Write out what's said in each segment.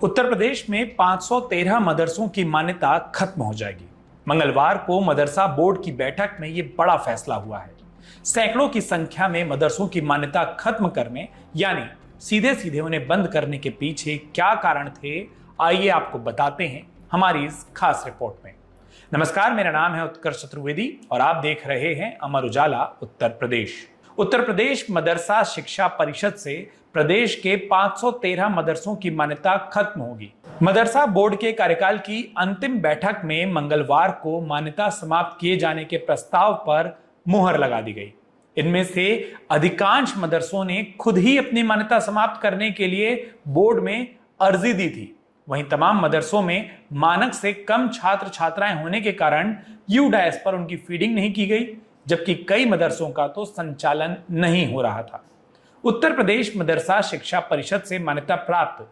उत्तर प्रदेश में 513 मदरसों की मान्यता खत्म हो जाएगी। मंगलवार को मदरसा बोर्ड की बैठक में यह बड़ा फैसला हुआ है। सैकड़ों की संख्या में मदरसों की मान्यता खत्म करने यानी सीधे सीधे उन्हें बंद करने के पीछे क्या कारण थे, आइए आपको बताते हैं हमारी इस खास रिपोर्ट में। नमस्कार, मेरा नाम है उत्कर्ष चतुर्वेदी और आप देख रहे हैं अमर उजाला उत्तर प्रदेश। उत्तर प्रदेश मदरसा शिक्षा परिषद से प्रदेश के 513 मदरसों की मान्यता खत्म होगी। मदरसा बोर्ड के कार्यकाल की अंतिम बैठक में मंगलवार को मान्यता समाप्त किए जाने के प्रस्ताव पर मुहर लगा दी गई। इनमें से अधिकांश मदरसों ने खुद ही अपनी मान्यता समाप्त करने के लिए बोर्ड में अर्जी दी थी। वहीं तमाम मदरसों में मानक से कम छात्र छात्राएं होने के कारण यूडायस पर उनकी फीडिंग नहीं की गई, जबकि कई मदरसों का तो संचालन नहीं हो रहा था। उत्तर प्रदेश मदरसा शिक्षा परिषद से मान्यता प्राप्त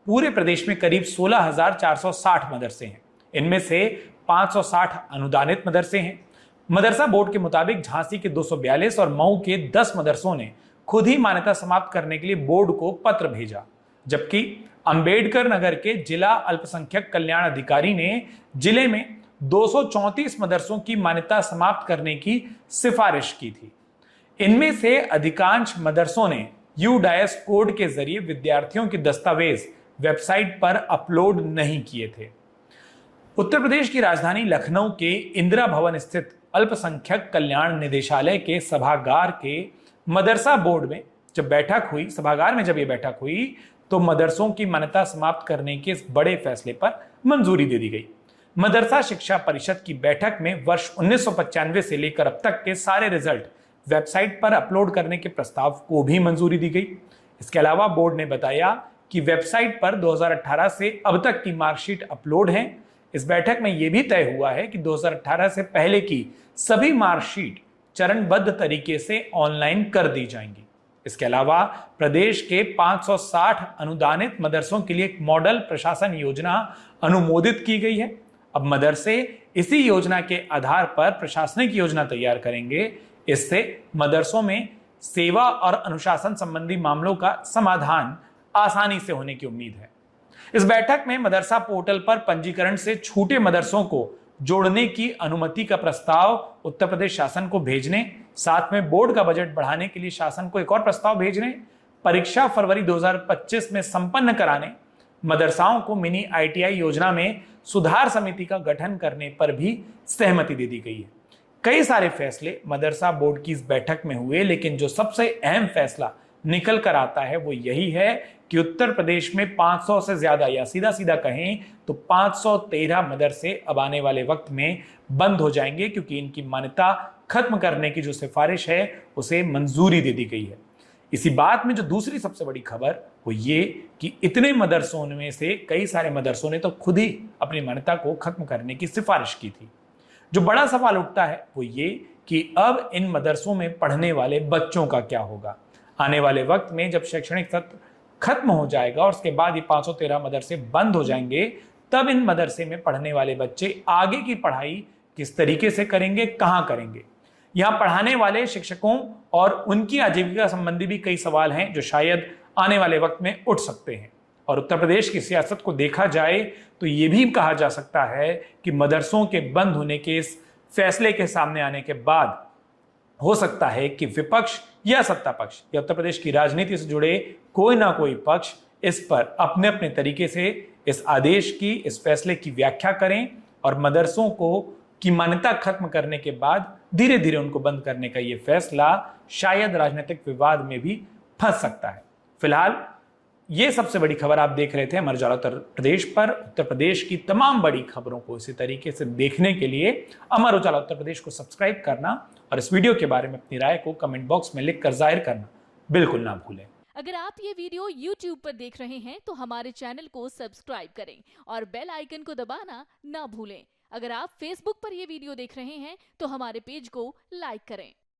पूरे प्रदेश में करीब 16,460 मदरसे हैं। इनमें से 560 अनुदानित मदरसे हैं। मदरसा बोर्ड के मुताबिक झांसी के 242 और मऊ के 10 मदरसों ने खुद ही मान्यता समाप्त करने के लिए बोर्ड को पत्र भेजा, जबकि अंबेडकर नगर के जिला अल्पसंख्यक कल्याण अधिकारी ने जिले में 234 मदरसों की मान्यता समाप्त करने की सिफारिश की थी। इनमें से अधिकांश मदरसों ने यूडायस कोड के जरिए विद्यार्थियों के दस्तावेज वेबसाइट पर अपलोड नहीं किए थे। उत्तर प्रदेश की राजधानी लखनऊ के इंदिरा भवन स्थित अल्पसंख्यक कल्याण निदेशालय के सभागार के मदरसा बोर्ड में जब बैठक हुई, सभागार में जब यह बैठक हुई तो मदरसों की मान्यता समाप्त करने के इस बड़े फैसले पर मंजूरी दे दी गई। मदरसा शिक्षा परिषद की बैठक में वर्ष 1995 से लेकर अब तक के सारे रिजल्ट वेबसाइट पर अपलोड करने के प्रस्ताव को भी मंजूरी दी गई। इसके अलावा बोर्ड ने बताया कि वेबसाइट पर 2018 से अब तक की मार्कशीट अपलोड है। इस बैठक में यह भी तय हुआ है कि 2018 से पहले की सभी मार्कशीट चरणबद्ध तरीके से ऑनलाइन कर दी जाएंगी। इसके अलावा प्रदेश के 560 अनुदानित मदरसों के लिए एक मॉडल प्रशासन योजना अनुमोदित की गई है। अब मदरसे इसी योजना के आधार पर प्रशासनिक योजना तैयार करेंगे। इससे मदरसों में सेवा और अनुशासन संबंधी मामलों का समाधान आसानी से होने की उम्मीद है। इस बैठक में मदरसा पोर्टल पर पंजीकरण से छूटे मदरसों को जोड़ने की अनुमति का प्रस्ताव उत्तर प्रदेश शासन को भेजने, साथ में बोर्ड का बजट बढ़ाने के लिए शासन को एक और प्रस्ताव भेजने, परीक्षा फरवरी 2025 में संपन्न कराने, मदरसाओं को मिनी आईटीआई योजना में सुधार समिति का गठन करने पर भी सहमति दे दी गई है। कई सारे फैसले मदरसा बोर्ड की इस बैठक में हुए, लेकिन जो सबसे अहम फैसला निकल कर आता है वो यही है कि उत्तर प्रदेश में 500 से ज्यादा या सीधा सीधा कहें तो 513 मदरसे अब आने वाले वक्त में बंद हो जाएंगे, क्योंकि इनकी मान्यता खत्म करने की जो सिफारिश है उसे मंजूरी दे दी गई है। इसी बात में जो दूसरी सबसे बड़ी खबर वो ये कि इतने मदरसों में से कई सारे मदरसों ने तो खुद ही अपनी मान्यता को खत्म करने की सिफारिश की थी। जो बड़ा सवाल उठता है वो ये कि अब इन मदरसों में पढ़ने वाले बच्चों का क्या होगा। आने वाले वक्त में जब शैक्षणिक सत्र खत्म हो जाएगा और उसके बाद ये 513 मदरसे बंद हो जाएंगे, तब इन मदरसे में पढ़ने वाले बच्चे आगे की पढ़ाई किस तरीके से करेंगे, कहां करेंगे। यहां पढ़ाने वाले शिक्षकों और उनकी आजीविका संबंधी भी कई सवाल हैं जो शायद आने वाले वक्त में उठ सकते हैं। और उत्तर प्रदेश की सियासत को देखा जाए तो यह भी कहा जा सकता है कि मदरसों के बंद होने के इस फैसले के सामने आने के बाद हो सकता है कि विपक्ष या सत्ता पक्ष या उत्तर प्रदेश की राजनीति से जुड़े कोई ना कोई पक्ष इस पर अपने अपने तरीके से इस आदेश की, इस फैसले की व्याख्या करें और मदरसों को की मान्यता खत्म करने के बाद धीरे धीरे उनको बंद करने का यह फैसला शायद राजनीतिक विवाद में भी फंस सकता है। फिलहाल ये सबसे बड़ी खबर आप देख रहे थे अमर उजाला उत्तर प्रदेश पर। उत्तर प्रदेश की तमाम बड़ी खबरों को इसी तरीके से देखने के लिए अमर उजाला उत्तर प्रदेश को सब्सक्राइब करना और इस वीडियो के बारे में अपनी राय को कमेंट बॉक्स में लिखकर जाहिर करना बिल्कुल ना भूलें। अगर आप ये वीडियो YouTube पर देख रहे हैं तो हमारे चैनल को सब्सक्राइब करें और बेल आइकन को दबाना ना भूलें। अगर आप Facebook पर ये वीडियो देख रहे हैं तो हमारे पेज को लाइक करें।